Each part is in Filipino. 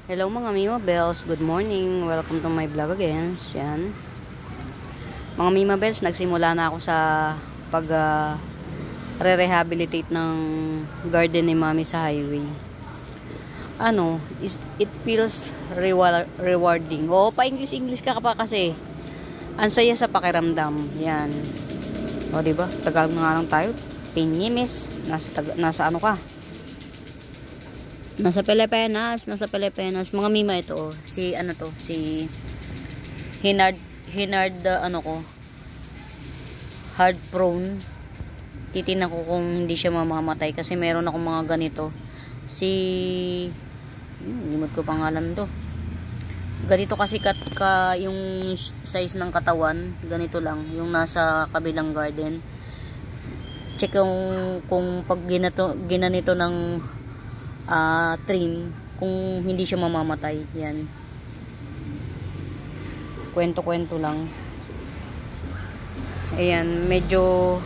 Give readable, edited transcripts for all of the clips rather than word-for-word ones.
Hello mga Mima Bells, good morning. Welcome to my vlog again. Yan. Mga Mima Bells, nagsimula na ako sa pag re-rehabilitate ng garden ni Mami sa highway. It feels rewarding. Oh, pa-English ka pa kasi. Ang saya sa pakiramdam. Yan. O, diba? Tagalog na nga lang tayo. Pinyimis. Nasa ano ka? Nasa Pilipinas. Mga Mima ito, oh. Si Hinard, hard prone. Titingnan ko kung hindi siya mamamatay kasi meron akong mga ganito. Limot ko pangalan to. Ganito kasi yung size ng katawan, ganito lang, yung nasa kabilang garden. Check kung pag ginanito ng trim, kung hindi siya mamamatay. Yan, kwento lang. Ayan, medyo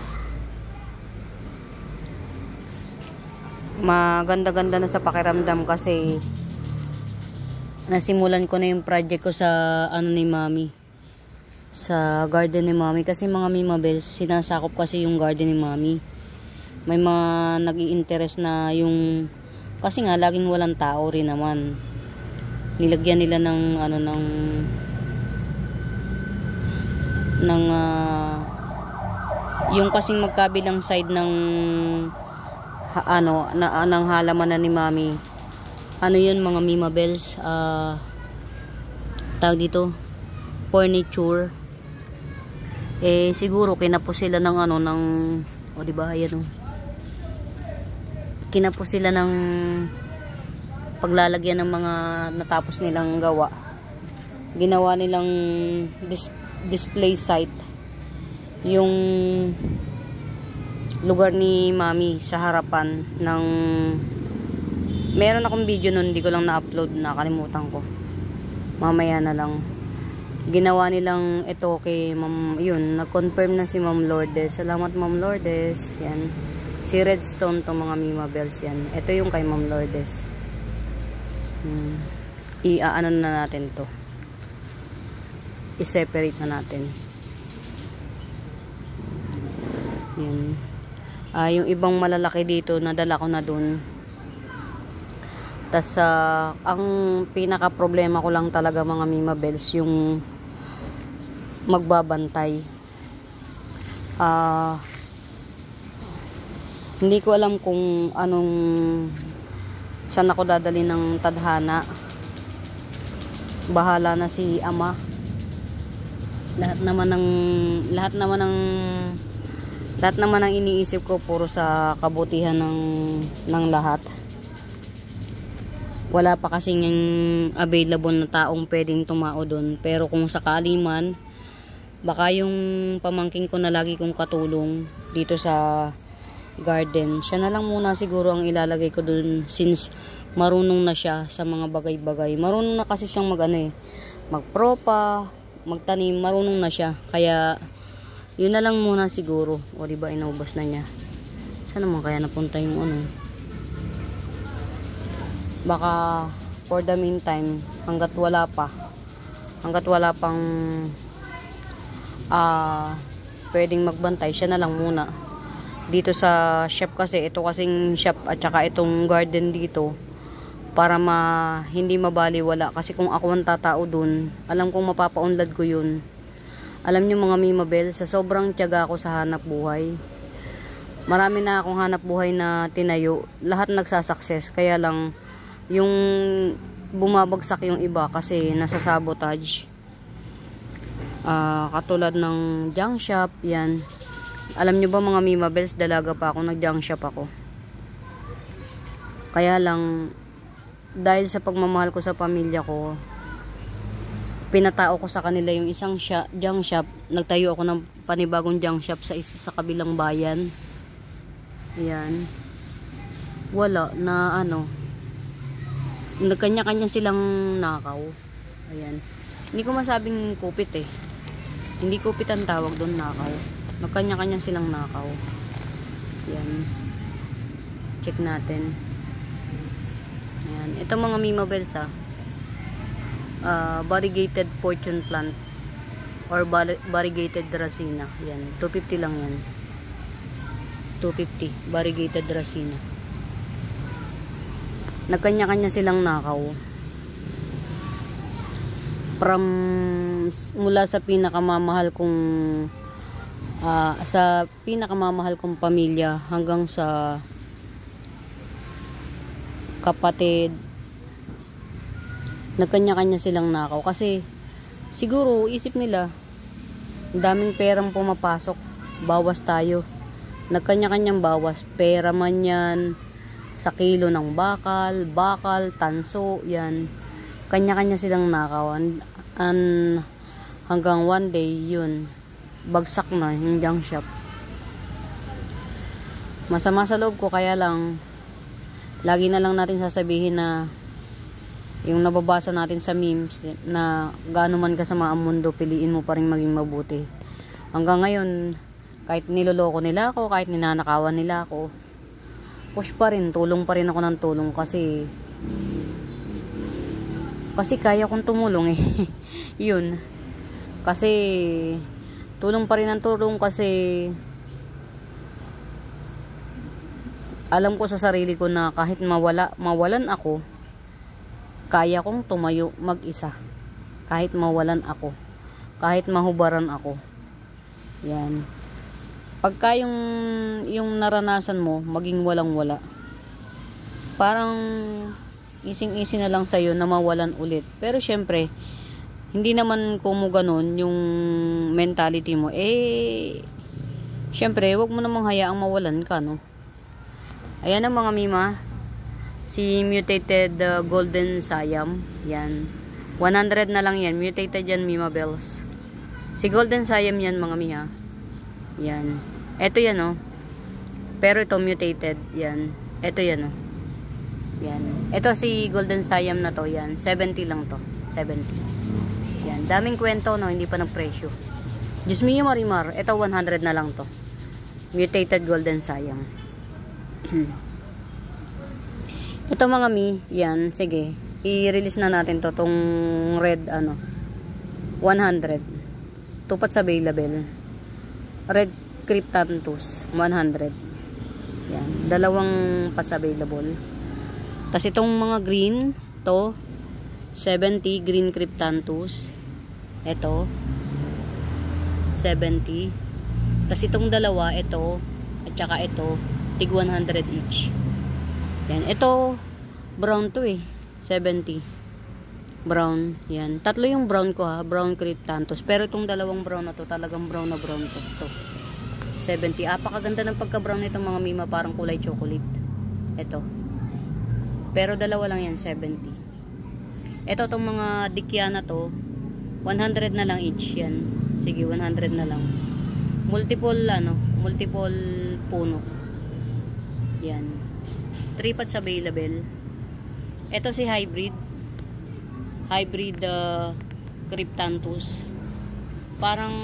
maganda-ganda na sa pakiramdam kasi nasimulan ko na yung project ko sa ni Mami, sa garden ni Mami. Kasi mga Mima Bells, sinasakop kasi yung garden ni Mami. May mga nag-i-interest na yung, kasi nga laging walang tao rin naman, nilagyan nila ng yung kasing magkabilang side ng ng halaman na ni Mami. Yun mga Mima Bells, tawag dito, furniture. Siguro kinapos sila ng diba, ayan, kinapos sila ng paglalagyan ng mga natapos nilang gawa. Ginawa nilang display site yung lugar ni Mami sa harapan ng, meron akong video nun, hindi ko lang na-upload, nakalimutan ko, mamaya na lang. Ginawa nilang ito kay Ma'am, yun, nag-confirm na si Ma'am Lourdes. Salamat Ma'am Lourdes. Yan, si Redstone to mga Mima Bells. Yan, ito yung kay Ma'am Lourdes. Na natin to, i-separate na natin. Yan. Yung ibang malalaki dito, nadala ko na dun. Tas ang pinaka problema ko lang talaga mga Mima Bells, yung magbabantay. Hindi ko alam kung saan ako dadali ng tadhana. Bahala na si Ama. Lahat naman ng iniisip ko puro sa kabutihan ng lahat. Wala pa kasing available na taong pwedeng tumao doon. Pero kung sakali man, baka yung pamangking ko na lagi kong katulong dito sa garden, siya na lang muna siguro ang ilalagay ko doon, since marunong na siya sa mga bagay-bagay. Marunong na kasi siyang magpropa, magtanim, marunong na siya. Kaya yun na lang muna siguro. O diba, inaubos na niya. Saan naman kaya napunta yung baka for the meantime, hanggat wala pang pwedeng magbantay, siya na lang muna dito sa shop. Kasi ito kasing shop at saka itong garden dito, para hindi mabaliwala. Kasi kung ako ang tatao dun, alam kong mapapaunlad ko yun. Alam nyo mga Mima Bells, sa sobrang tiyaga ko sa hanap buhay, marami na akong hanap buhay na tinayo, lahat nagsasucess. Kaya lang yung bumabagsak yung iba kasi nasasabotage. Katulad ng junk shop. Yan, alam nyo ba mga Mima Bells, dalaga pa ako, nag-junk shop ako. Kaya lang, dahil sa pagmamahal ko sa pamilya ko, pinatao ko sa kanila yung isang junk shop. Nagtayo ako ng panibagong junk shop sa kabilang bayan. Ayan, wala na nagkanya-kanya silang nakaw. Ayan, hindi ko masabing kupit hindi kupit ang tawag doon, nakaw. Nagkanya-kanya silang nakaw. Ayan, check natin. Ayan, ito mga Mima Bells Variegated fortune plant or variegated Dracena. Yan, 250 lang yan. 250 variegated Dracena. Nagkanya-kanya silang nakaw. From mula sa pinakamamahal kong pamilya hanggang sa kapatid, nagkanya-kanya silang nakaw kasi siguro isip nila ang daming perang pumapasok, bawas tayo. Nagkanya-kanyang bawas, pera man yan, sa kilo ng bakal, tanso, yan. Kanya-kanya silang nakawan. Hanggang one day, yun, bagsak na yung junk shop. Masama sa loob ko, kaya lang, lagi na lang natin sasabihin na yung nababasa natin sa memes na gaano man kasama ang mundo, piliin mo pa rin maging mabuti. Hanggang ngayon, kahit niloloko nila ako, kahit ninanakawan nila ako, push pa rin, tulong pa rin ako ng tulong kasi kaya kong tumulong eh. Yun. Kasi tulong pa rin ng tulong kasi alam ko sa sarili ko na kahit mawalan ako, kaya kong tumayo mag-isa. Kahit mawalan ako, kahit mahubaran ako. Yan. Pagka yung naranasan mo, maging walang-wala, parang ising-isi na lang sa'yo na mawalan ulit. Pero syempre, hindi naman kumo ganun yung mentality mo. Syempre, wag mo namang hayaang mawalan ka, no? Ayan ang mga mima. Si mutated golden Siam. Yan. 100 na lang yan. Mutated yan, Mima Bells. Si golden Siam yan, mga miha. Yan. Ito yan, oh. Pero ito mutated. Yan. Ito yan, oh. Yan. Ito si golden Siam na to. Yan. 70 lang to. 70. Yan. Daming kwento, no. Hindi pa ng presyo. Diyos mio marimar. Ito 100 na lang to. Mutated golden Siam. Ito mga mi. Yan. Sige. I-release na natin to. Tong red, 100. Tupats available. Red Cryptanthus 100. Yan, dalawang pats available. Tapos itong mga green, to 70 green Cryptanthus. Ito 70. Tapos itong dalawa, ito at saka ito, tig 100 each. Yan, ito brown to 70. Brown, yan. Tatlo yung brown ko ha, brown Cryptanthus. Pero itong dalawang brown na to, talagang brown na brown to. 70. Apakaganda ng pagka-brown nitong mga mima, parang kulay chocolate. Ito. Pero dalawa lang yan, 70. Ito tong mga dikya na to, 100 na lang each yan. Sige, 100 na lang. Multiple puno. Yan. 3 pots available. Ito si hybrid Cryptanthus. Parang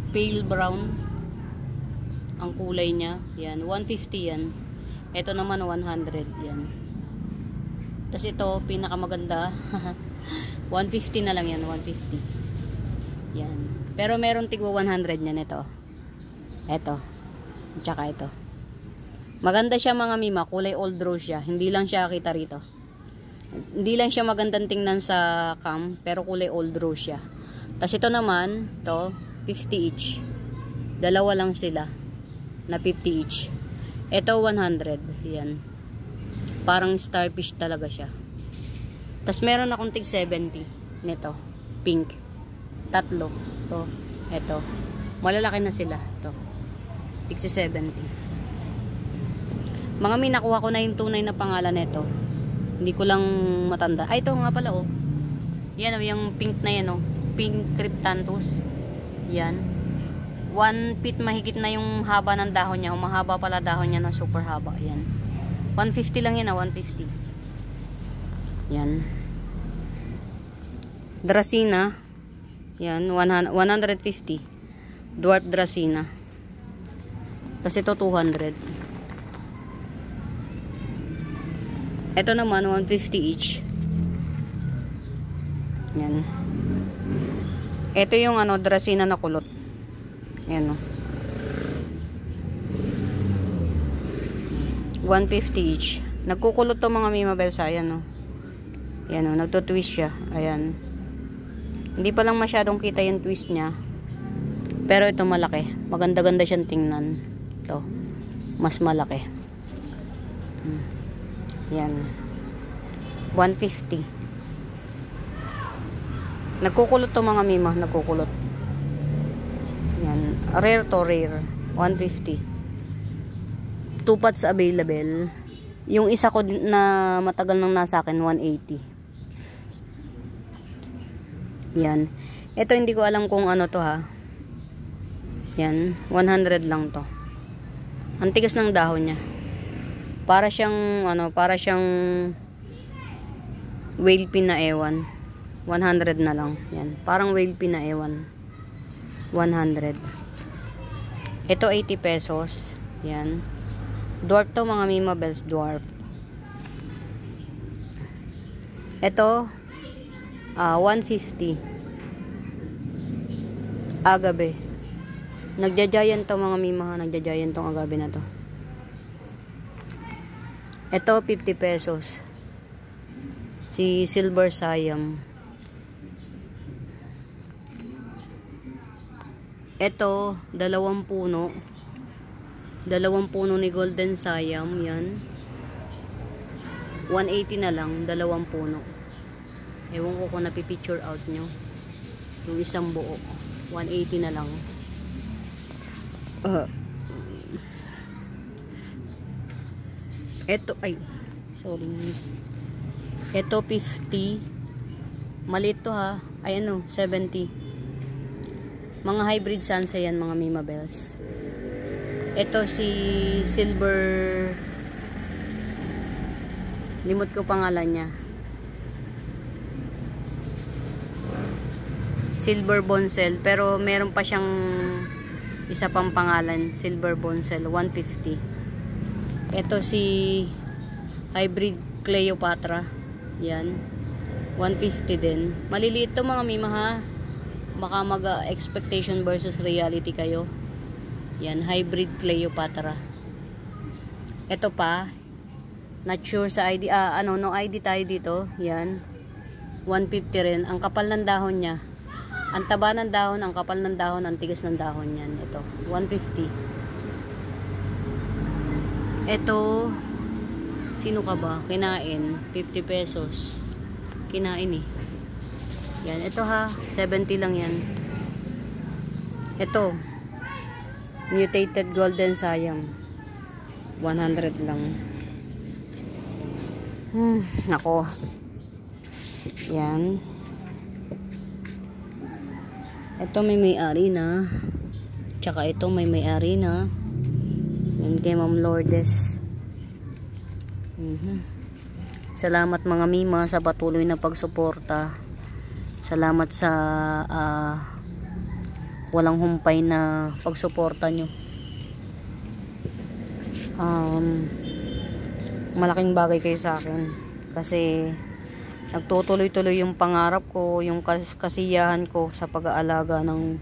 pale brown ang kulay niya. Yan, 150 yan. Ito naman 100 yan. Tapos ito pinakamaganda 150 na lang yan, 150. Yan. Pero meron tigwa 100 yan ito. Ito. Tsaka ito. Maganda siya mga mima, kulay old rose siya. Hindi lang siya kita rito. Hindi lang siya magandang tingnan sa cam, pero kulay old rose siya. Tapos ito naman, to 50 each. Dalawa lang sila na 50 each. Ito 100, yan. Parang starfish talaga siya. Tapos meron akong tig 70 nito, pink. Tatlo, to, ito. Malalaki na sila, to. Tig 70. Mga mi, nakuha ko na yung tunay na pangalan nito. Hindi ko lang matanda. Ay, ito nga pala, oh. Yan, oh, yung pink na yan, oh. Pink Cryptanthus. Yan. 1 feet mahigit na yung haba ng dahon niya. Mahaba pala dahon niya ng super haba. Yan. 150 lang yan, 150. Yan. Dracena. Yan, 150. Dwarf Dracena. Tapos ito 200. Ito naman, 150 each. Yan. Ito yung ano, Dracaena na kulot. Yan o. 150 each. Nagkukulot to mga Mima Bells. Ayan o. Yan o, nagtutwist siya. Ayan. Hindi pa lang masyadong kita yung twist niya. Pero ito malaki. Maganda-ganda siyang tingnan. Ito. Mas malaki. Yan. 150. Nagkukulot to mga Mima. Nagkukulot. Yan. Rare to rare. 150. 2 pots available. Yung isa ko na matagal nang nasa akin, 180. Yan. Ito hindi ko alam kung ano to ha. Yan. 100 lang to. Ang tigas ng dahon niya. Para siyang ano, para siyang whale pin na ewan. 100 na lang. Yan. Parang whale pin na ewan. 100. Ito 80 pesos. Yan. Dwarf to mga Mima Bells, dwarf. Ito 150. Agave. Nagja-giant to mga Mima, nagja-giant tong agave na to. Ito 50 pesos. Si Silver Siam. Ito 2 puno. 2 puno ni Golden Siam, yan. 180 na lang, 2 puno. Ewan ko kung napipicture out nyo. Yung isang buo. 180 na lang. Ito, ay, sorry. Ito 50. Maliit to ha. Ay ano, 70. Mga hybrid sansa yan mga Mima Bells. Ito si Silver, limot ko pangalan niya. Silver Bonsel, pero meron pa siyang isa pang pangalan, Silver Bonsel, 150. Ito si Hybrid Cleopatra, yan, 150 din. Maliliit to mga Mima ha. Baka mag-expectation versus reality kayo. Yan, Hybrid Cleopatra. Ito pa, not sure sa ID, no ID tayo dito. Yan, 150 rin. Ang kapal ng dahon niya. Ang taba ng dahon, ang kapal ng dahon, ang tigas ng dahon yan. Ito, 150. Ito, sino ka ba? Kinain, 50 pesos. Kinain eh. Yan, ito ha, 70 lang yan. Ito, Mutated Golden Siam, 100 lang. Nako. Yan. Ito may-ari na. Tsaka ito may-ari na. Yan kay Ma'am Lourdes. Salamat mga Mima sa patuloy na pagsuporta. Salamat sa walang humpay na pagsuporta nyo. Malaking bagay kayo sa akin kasi nagtutuloy-tuloy yung pangarap ko, yung kasiyahan ko sa pag-aalaga ng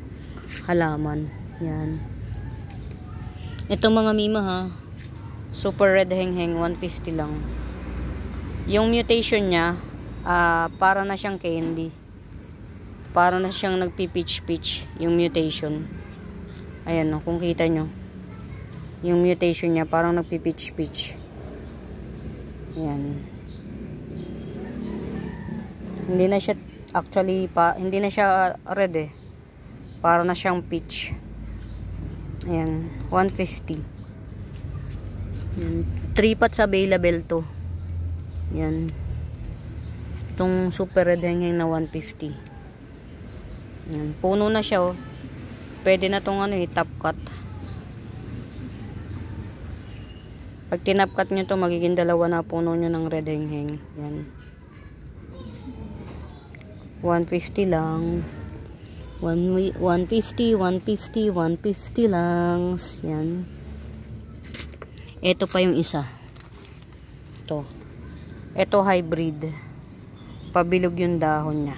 halaman. Yan. Ito mga Mima ha, super red hengheng, 150 lang. Yung mutation niya, para na siyang candy. Para na siyang nagpi-pitch-pitch yung mutation. Ayan o, kung kita nyo. Yung mutation niya, parang nagpi-pitch-pitch. Ayan. Hindi na siya, actually, hindi na siya red eh. Para na siyang peach. Ayan, 150. Ayan, 3 pots available to. Ayan. Itong super red hengheng na 150. Yan, puno na siya oh. Pwede na tong ano eh, top cut. Pag tinap cut nyo to, magiging 2 na puno nyo ng red hengheng. Yan. 150 lang. 150, 150, 150 lang. Yan. Ito pa yung isa. Ito. Ito hybrid. Pabilog yung dahon niya.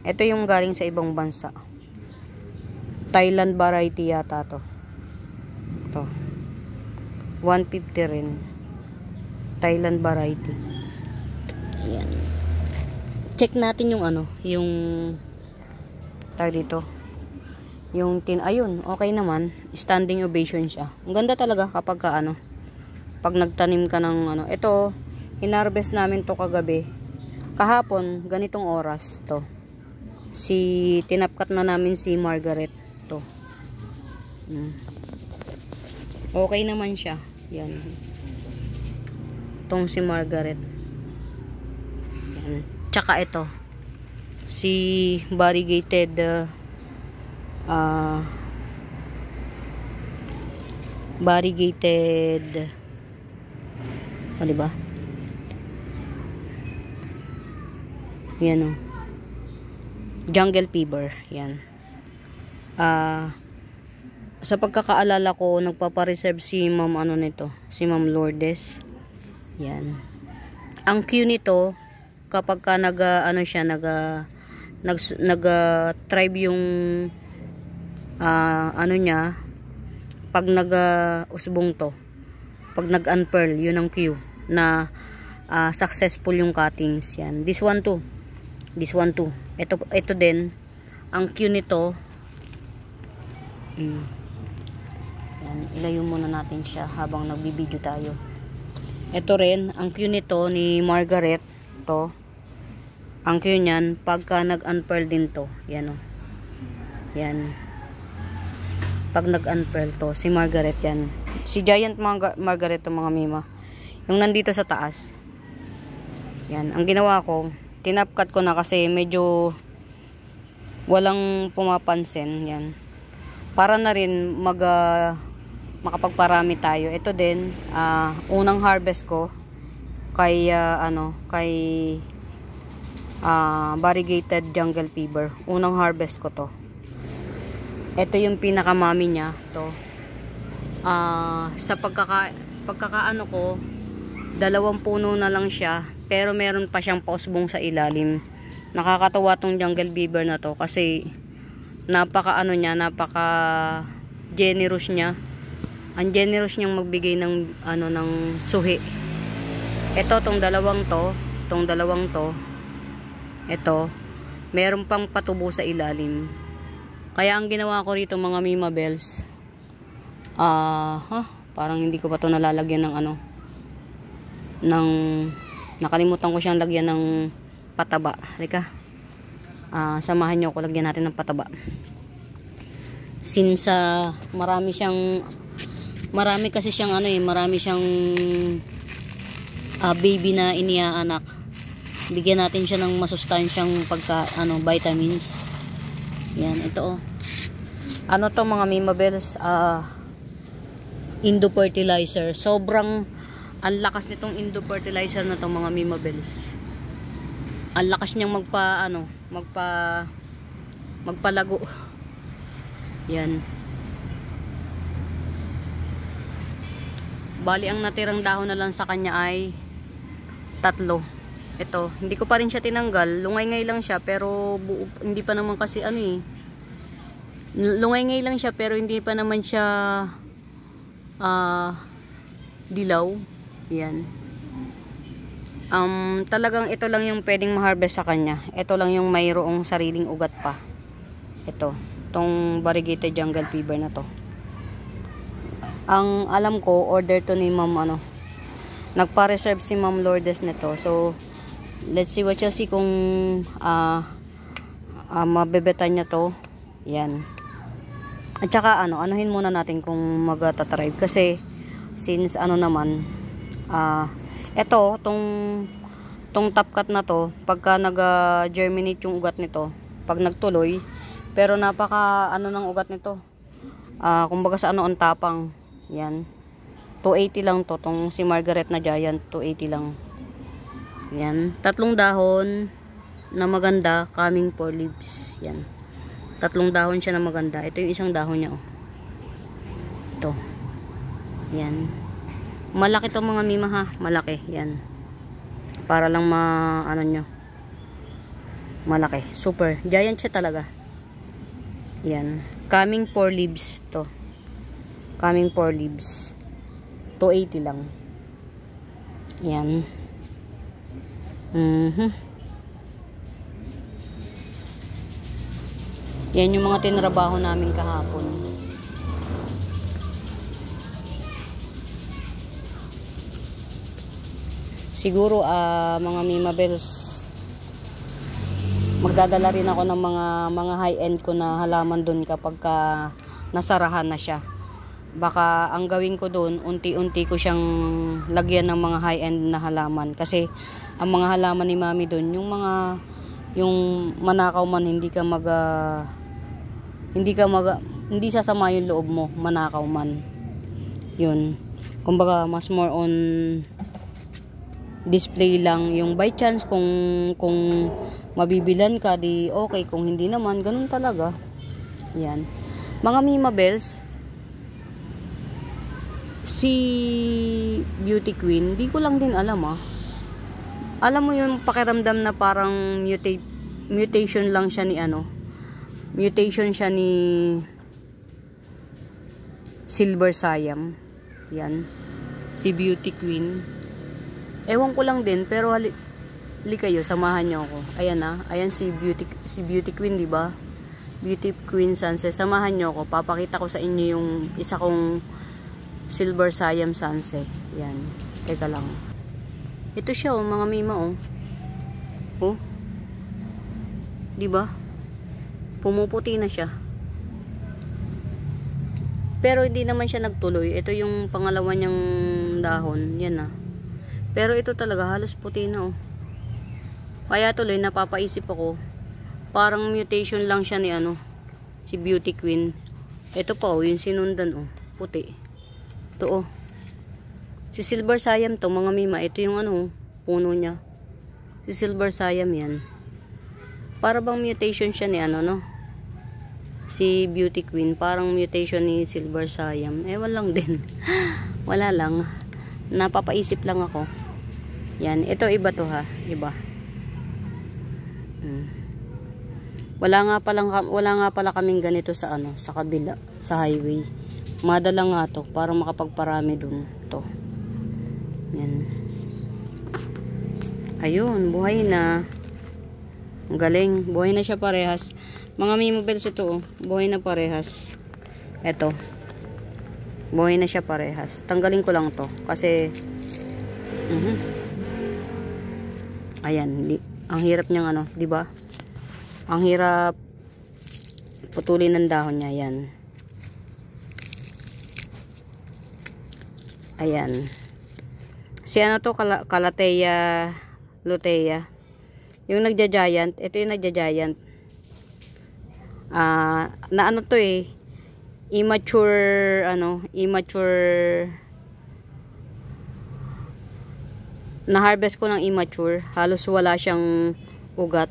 Ito yung galing sa ibang bansa. Thailand variety yata to. Ito. 150 rin. Thailand variety. Ayan. Check natin yung ano, yung tag dito. Yung ayun, okay naman. Standing ovation siya. Ang ganda talaga kapag ka, ano, pag nagtanim ka ng ano. Ito, hinarvest namin to kagabi. Kahapon, ganitong oras to. Tinapkat na namin si Margaret to. Okay naman siya. Yan. Itong si Margaret. Yan. Tsaka ito. Si variegated variegated diba? Yan o. Jungle fever. Yan. Sa pagkakaalala ko, nagpapareserve si Ma'am ano nito, si Ma'am Lourdes. Yan. Ang Q nito, kapag ka ano siya, thrive yung ano niya, pag usbong to, pag nag-unpearl, yun ang Q na successful yung cuttings. Yan. This one too. Ito din ang Q nito. Yan, ilayo muna natin siya habang nagbibideo tayo. Ito rin ang Q nito ni Margaret to. Ang Q niyan pagka nag-unpearl din to. Yan o. Yan. Pag nag-unpearl to si Margaret yan. Si Giant Margaret to mga mima. Yung nandito sa taas. Yan, ang ginawa ko, tinapkat ko na kasi medyo walang pumapansin. Yan. Para na rin makapagparami tayo. Ito din, unang harvest ko kay variegated jungle fever. Unang harvest ko to. Ito yung pinakamami niya to. Sa pagkakaano ko, 2 puno na lang siya. Pero meron pa siyang pausbong sa ilalim. Nakakatawa tong jungle beaver na to kasi napaka generous niya. Ang generous niyang magbigay ng suhi. Ito tong dalawang to. Ito, meron pang patubo sa ilalim. Kaya ang ginawa ko rito mga Mima Bells, parang hindi ko pa to nalalagyan ng nakalimutan ko siyang lagyan ng pataba. Halika. Samahan niyo ako, lagyan natin ng pataba. Since marami kasi siyang baby na iniaanak. Bigyan natin siya ng masustansyang vitamins. Yan, ito ano to mga Mima Bells, Indo fertilizer. Sobrang ang lakas nitong Indo fertilizer na to mga Mima Bells. Ang lakas niyang magpalago. Yan. Bali ang natirang dahon na lang sa kanya ay 3. Ito, hindi ko pa rin siya tinanggal. Lungay-ngay lang siya pero hindi pa naman kasi lungay-ngay lang siya pero hindi pa naman siya dilaw. Yan. Talagang ito lang yung pwedeng ma-harvest sa kanya. Ito lang yung mayroong sariling ugat pa. Tong variegated jungle fever na to. Ang alam ko, order to ni Ma'am nagpa-reserve si Ma'am Lourdes nito. So, let's see what you'll see kung mabebeta niya to. Yan. At saka anuhin muna natin kung mag-tatrive kasi since eto, tong top cut na to, pagka nag-germinate yung ugat nito, pag nagtuloy, pero napaka ng ugat nito. Kumbaga sa ang tapang. Yan. 280 lang to, tong si Margaret na Giant, 280 lang. Yan. 3 dahon na maganda, coming 4 leaves. Yan. 3 dahon siya na maganda. Ito yung isang dahon niya. Ito. Yan. Malaki to mga mima ha. Malaki. Yan. Para lang ano nyo. Malaki. Super. Giant siya talaga. Yan. Coming 4 leaves to. Coming 4 leaves. 280 lang. Yan. Yan yung mga tinrabaho namin kahapon. Siguro mga Mima Bells, magdadala rin ako ng mga high-end ko na halaman doon kapag nasarahan na siya. Baka ang gawin ko doon, unti-unti ko siyang lagyan ng mga high-end na halaman. Kasi ang mga halaman ni Mami doon, yung manakaw man, hindi sasama yung loob mo, manakaw man. Yun. Kumbaga, mas more on display lang, yung by chance kung mabibilan ka di okay, kung hindi naman ganun talaga. Yan mga Mima Bells, si Beauty Queen di ko lang din alam alam mo yung pakiramdam na parang mutation lang siya ni mutation siya ni Silver Siam. Yan si Beauty Queen. Ewan ko lang din, pero hali kayo, samahan niyo ako. Ayan ayan si Beauty Queen, di ba? Beauty Queen Sunset. Samahan niyo ako. Papakita ko sa inyo yung isa kong Silver Siam Sunset. Yan. Teka lang. Ito siya mga Mima Oh. Di ba? Pumuputi na siya. Pero hindi naman siya nagtuloy. Ito yung pangalawa niyang dahon. Yan Pero ito talaga halos puti na Kaya tuloy napapaisip ako, parang mutation lang siya ni si Beauty Queen. Ito pa yung sinundan puti. Ito si Silver Siam to mga Mima. Ito yung puno niya. Si Silver Siam yan. Para bang mutation siya ni si Beauty Queen. Parang mutation ni Silver Siam. Ewan lang din. Wala lang. Napapaisip lang ako. Yan, ito iba to iba. Wala nga pala kaming ganito sa sa kabila, sa highway. Madala nga to para makapagparami dun to. Yan. Ayun, buhay na. Ang galing, buhay na siya parehas. Mga Mima Bells ito buhay na parehas. Ito. Buhay na siya parehas. Tanggalin ko lang to kasi ayan, ang hirap niyang di ba? Ang hirap putulin ng dahon niya, yan. Ayan. Si to, Calathea lutea. Yung nagja-giant, ito yung nagja-giant. Na to immature na-harvest ko ng immature. Halos wala siyang ugat.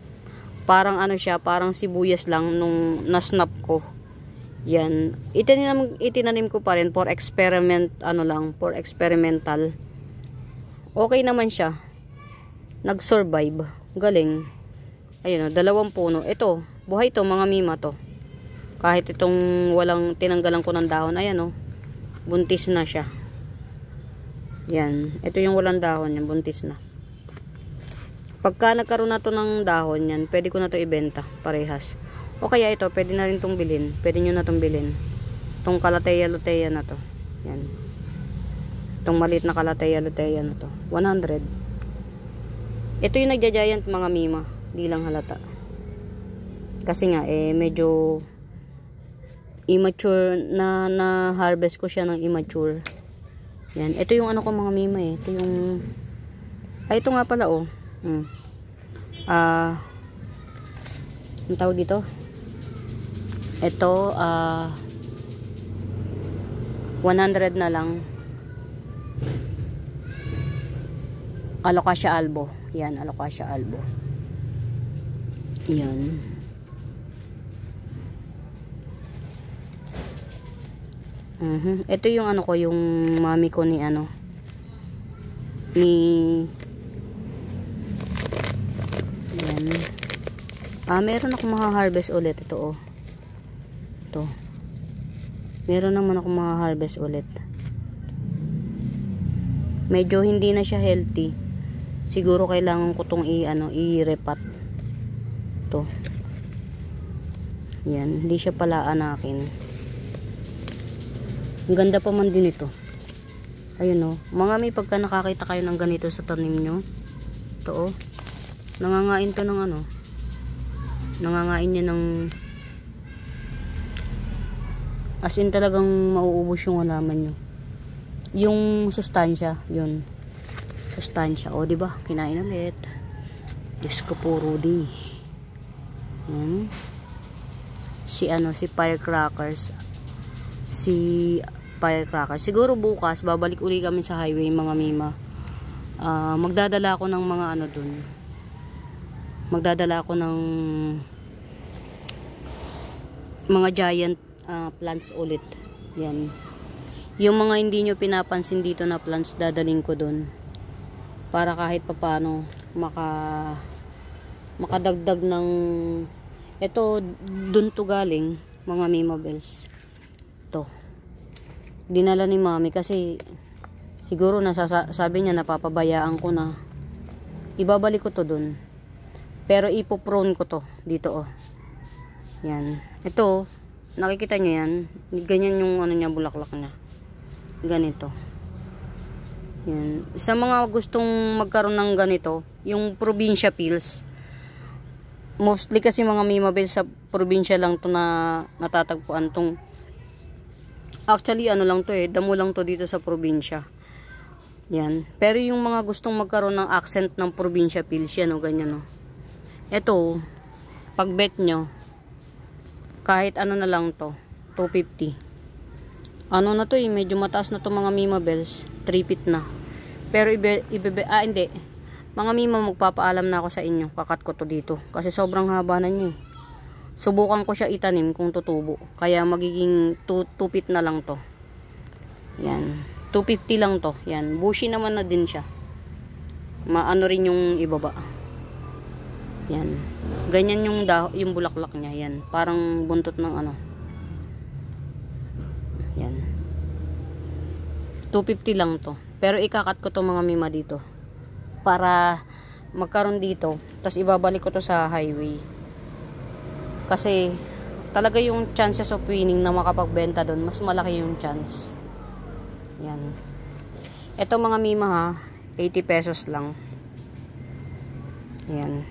Parang siya, parang sibuyas lang nung na-snap ko. Yan. Itinanim ko pa rin for experiment, for experimental. Okay naman siya. Nag-survive. Galing. Ayun, 2 puno. Ito, buhay to mga Mima to. Kahit itong walang tinanggalan ko ng dahon, ayan buntis na siya. Yan. Ito yung walang dahon yan. Buntis na. Pagka nagkaroon na to ng dahon yan, pwede ko na to ibenta. Parehas. O kaya ito, pwede na rin tong bilhin. Pwede nyo na tong bilhin. Itong Calathea lutea na to. Yan. Itong maliit na Calathea lutea na to. 100. Ito yung nagja-giant mga Mima. Di lang halata. Kasi nga, medyo immature na harvest ko siya ng immature. Yan. Ito yung ko mga Mima Ito yung ito nga pala ang tawag dito. Ito 100 na lang. Alocasia albo. Yan, Alocasia albo. Yan. Ito yung ko, yung mami ko ni ni yan. Meron ako harvest ulit ito, oh. Ito. Meron naman ako harvest ulit. Medyo hindi na siya healthy. Siguro kailangan ko tong i-repat. Ito. Yan, hindi siya pala anakin. Ang ganda pa man din ito. Ayun, oh. Mga may pagka nakakita kayo ng ganito sa tanim nyo. Ito, oh. Nangangain to ng nangangain niya ng as in talagang mauubos yung halaman nyo. Yung sustansya, yun. Sustansya. O, diba? Kinain ulit. Diyos ko po, Rudy. Yan. Si Firecrackers. Siguro bukas, babalik uli kami sa highway, mga mima. Magdadala ako ng mga dun. Magdadala ako ng mga giant plants ulit. Yan. Yung mga hindi nyo pinapansin dito na plants, dadaling ko dun. Para kahit papano makadagdag ng ito, dun to galing, mga Mima Bells. Ito. Dinala ni Mami kasi siguro sabi niya napapabayaan ko na. Ibabalik ko to dun. Pero ipoprone ko to dito, oh. Yan. Ito, nakikita nyo yan. Ganyan yung niya, bulaklak niya. Ganito. Yan. Sa mga gustong magkaroon ng ganito, yung probinsya pills. Mostly kasi mga Mima Bells sa probinsya lang to na natatagpuan tong. Actually lang to damo lang to dito sa probinsya. Yan. Pero yung mga gustong magkaroon ng accent ng probinsya pills yan, ganyan, oh. Ito, pag bet nyo, kahit na lang to, 250. Na to medyo mataas na to mga Mima Bells, 3 feet na. Pero hindi. Mga Mima, magpapaalam na ako sa inyo, kakat ko to dito. Kasi sobrang haba na niya, eh. Subukan ko siya itanim kung tutubo. Kaya magiging 2 feet na lang to. Yan. 250 lang to. Yan. Bushy naman na din siya. Maano rin yung ibaba. Yan. Ganyan yung bulaklak niya. Yan. Parang buntot ng Yan. 250 lang to. Pero ikakat ko to mga Mima dito. Para magkaroon dito. Tapos ibabalik ko to sa highway. Kasi talaga yung chances of winning na makapagbenta doon, mas malaki yung chance. Yan. Ito mga Mima, ha, 80 pesos lang. Yan.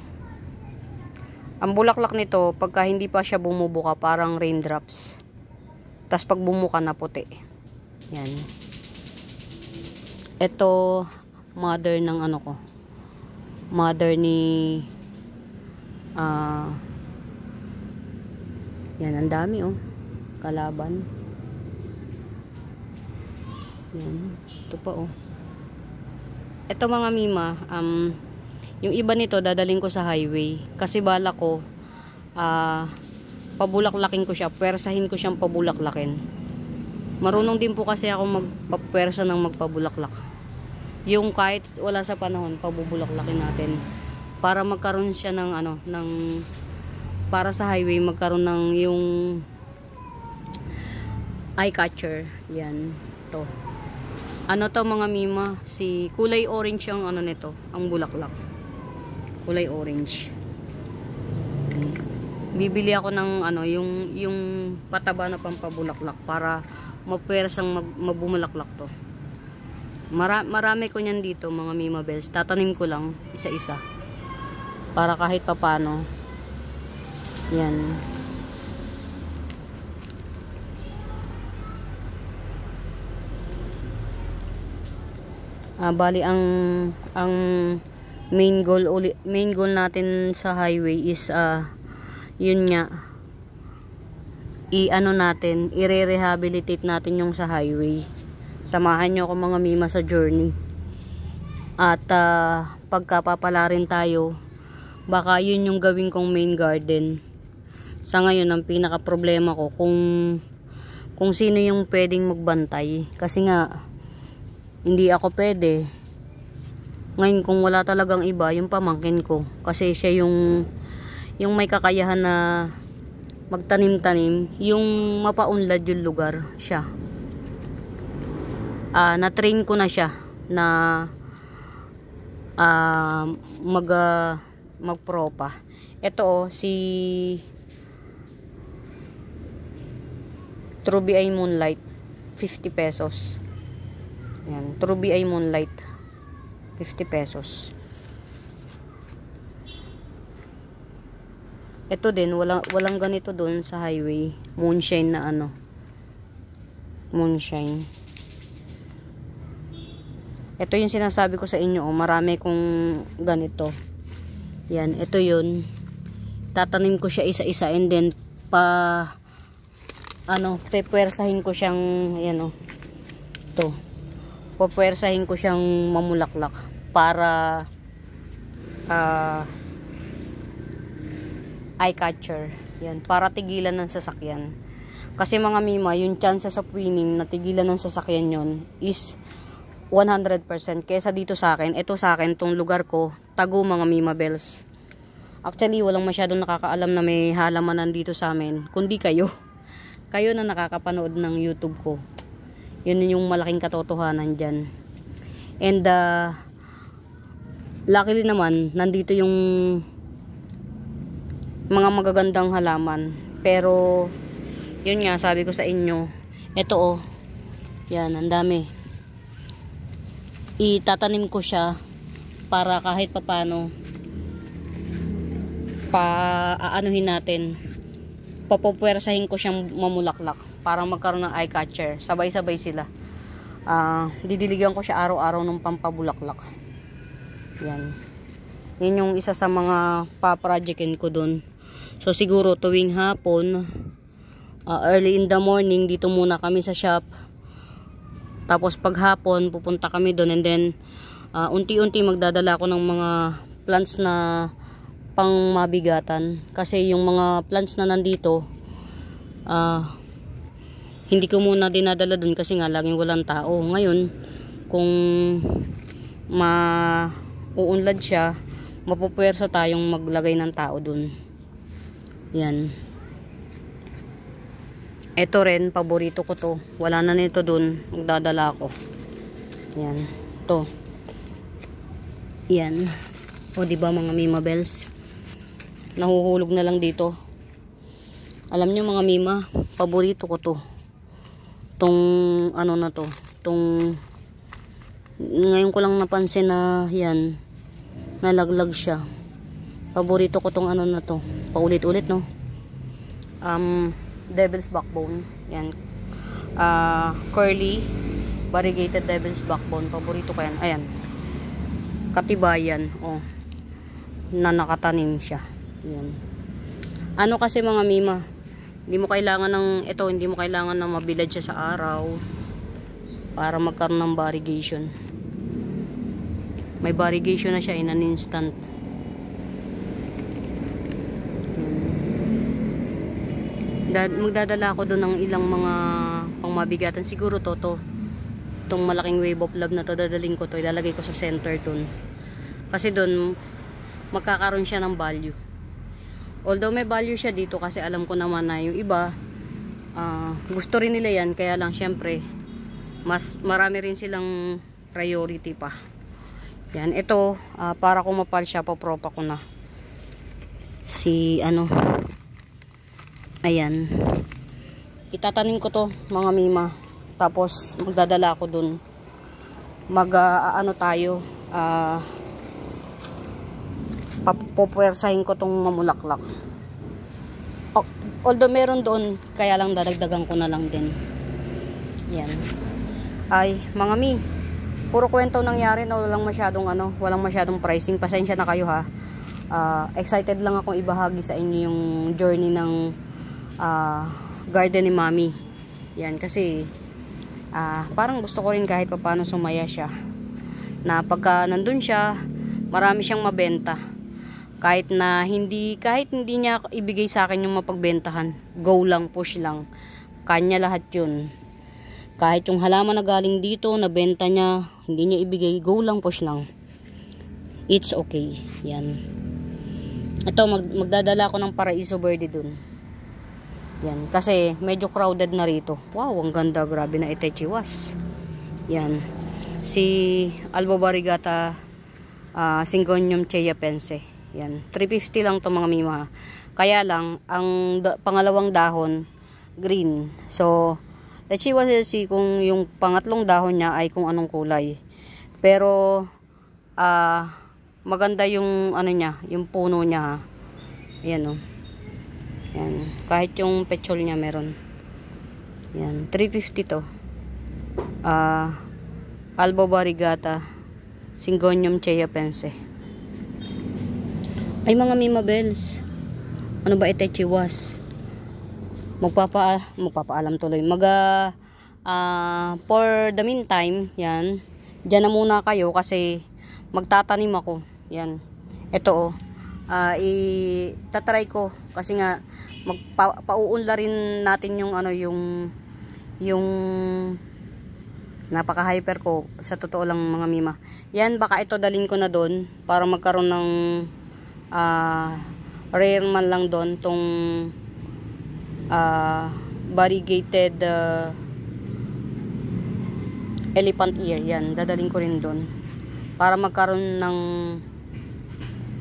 Ang bulaklak nito, pagka hindi pa siya bumubuka, parang raindrops. Tapos pag bumuka na puti. Yan. Ito, mother ng ko. Mother ni yan, ang dami, oh. Kalaban. Yan. Ito pa, oh. Ito mga Mima, yung iba nito dadaling ko sa highway. Kasi bala ko, pabulaklakin ko siya. Pwersahin ko siyang pabulaklakin. Marunong din po kasi ako magpapwersa ng magpabulaklak. Yung kahit wala sa panahon, pabubulaklakin natin. Para magkaroon siya ng para sa highway magkaroon ng yung eye catcher. Yan. To. To mga Mima, si kulay orange yung nito, ang bulaklak. Kulay orange. Bibili ako ng yung pataba na pampabulaklak para mapwersang mabumulaklak to. Marami ko niyan dito mga Mima Bells. Tatanim ko lang isa-isa. Para kahit papano. Yan. Bali ang main goal natin sa highway is yun nga, i-rehabilitate natin yung sa highway. Samahan nyo ako mga Mima sa journey. At pagkapapala rin tayo, baka yun yung gawin kong main garden. Sa ngayon, ang pinaka problema ko kung sino yung pwedeng magbantay. Kasi nga hindi ako pwede. Ngayon kung wala talagang iba, yung pamangkin ko. Kasi siya yung may kakayahan na magtanim-tanim, yung mapaunlad yung lugar siya. Na-train ko na siya na magpropa. Ito si True BI Moonlight, 50 pesos. Yan, True BI Moonlight, 50 pesos. Ito din, walang ganito doon sa highway. Moonshine na ano. Moonshine. Ito yung sinasabi ko sa inyo, marami kong ganito. Yan, ito yun. Tatanim ko siya isa-isa and then pepwersahin ko siyang pupwersahin ko siyang mamulaklak para eye catcher. Yan, para tigilan ng sasakyan. Kasi mga mima, yung chances of winning na tigilan ng sasakyan yon is 100%. Kesa dito sa akin, ito sa akin, tong lugar ko, tago mga mima bells. Actually, walang masyadong nakakaalam na may halamanan dito sa amin, kundi kayo. Kayo na nakakapanood ng YouTube ko. Yun yung malaking katotohanan dyan. And luckily naman, nandito yung mga magagandang halaman. Pero yun nga, sabi ko sa inyo, ito yan, ang dami. Itatanim ko siya para kahit papano aanuhin natin, papupwersahin ko siyang mamulaklak para magkaroon ng eye catcher. Sabay-sabay sila. Didiligan ko siya araw-araw ng pampabulaklak. Yan. Yan yung isa sa mga pa-projectin ko dun. So siguro tuwing hapon, early in the morning, dito muna kami sa shop. Tapos pag hapon, pupunta kami dun, and then unti-unti magdadala ko ng mga plants na pang mabigatan. Kasi yung mga plants na nandito, hindi ko muna dinadala dun kasi nga laging walang tao. Ngayon, kung mauunlad siya, mapupwersa tayong maglagay ng tao dun. Yan. Ito rin, paborito ko to. Wala na nito dun, magdadala ko. Yan. To. Yan. O diba mga mima bells? Nahuhulog na lang dito. Alam nyo mga mima, paborito ko to. Tong ano na to. Tong ngayon ko lang napansin na yan, nalaglag siya. Paborito ko tong ano na to. Paulit-ulit no. Devil's backbone. Yan. Curly variegated devil's backbone. Paborito ko yan. Ayan. Katibayan. Na nakatanim siya. Yan. Ano kasi mga mima, hindi mo kailangan na mabilad siya sa araw para magkaroon ng variegation. May variegation na siya in an instant. Magdadala ako doon ng ilang mga pangmabigatan. Siguro itong malaking wave of love na to, dadaling ko to, ilalagay ko sa center doon. Kasi doon magkakaroon siya ng value. Although may value siya dito kasi alam ko naman na yung iba gusto rin nila yan, kaya lang syempre mas marami rin silang priority pa. Yan, ito para kung mapal siya, papropa ko na si ayan, itatanim ko to mga mima, tapos magdadala ako dun, tayo papupwersahin ko tong mamulaklak. Although meron doon, kaya lang dadagdagan ko na lang din. Yan. Ay, mga mi, puro kwento nangyari na walang masyadong pricing. Pasensya na kayo ha. Excited lang akong ibahagi sa inyo yung journey ng garden ni Mami. Yan, kasi parang gusto ko rin kahit paano sumaya siya. Na pagka nandun siya, marami siyang mabenta. Kahit hindi niya ibigay sa akin yung mapagbentahan, go lang, push lang, kanya lahat yun. Kahit yung halaman na galing dito, na benta niya, hindi niya ibigay, go lang, push lang. it's okay. Yan. Ito, magdadala ako ng Paraiso Verde dun. Yan. Kasi medyo crowded na rito. Wow, ang ganda. Grabe na Itechiwas. Yan. Si Alba Variegata Syngonium Cheyapense. Yan. 350 lang to mga mima. Kaya lang, ang pangalawang dahon, green. So, let's see kung yung pangatlong dahon niya ay kung anong kulay. Pero, maganda yung ano niya, yung puno niya. Ayan o. Yan. Kahit yung pechol niya meron. Yan. 350 to. Alba Variegata Syngonium Cheyapense. Ay mga Mima Bells. Ano ba Itechiwas? Magpapaalam tuloy. For the meantime, yan. Diyan na muna kayo kasi magtatanim ako. Yan. Ito itatry ko kasi nga pauunla rin natin yung ano yung napaka-hyper ko sa totoo lang mga Mima. Yan, baka ito dalhin ko na doon para magkaroon ng rare man lang doon tong variegated elephant ear. Yan, dadalhin ko rin doon para magkaroon ng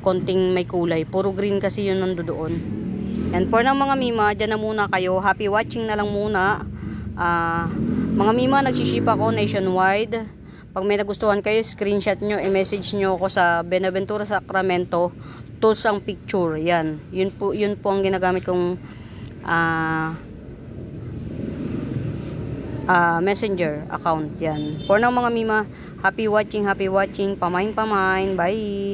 konting may kulay. Puro green kasi yun nandoon. And for ng mga Mima, dyan na muna kayo. Happy watching na lang muna. Mga Mima, nagsiship ako nationwide. Pag may nagustuhan kayo, screenshot nyo, i-message nyo ako sa Benaventura Sacramento, tools ang picture. Yan. Yun po ang ginagamit kong messenger account. Yan. For now mga Mima, happy watching. Pamain. Bye!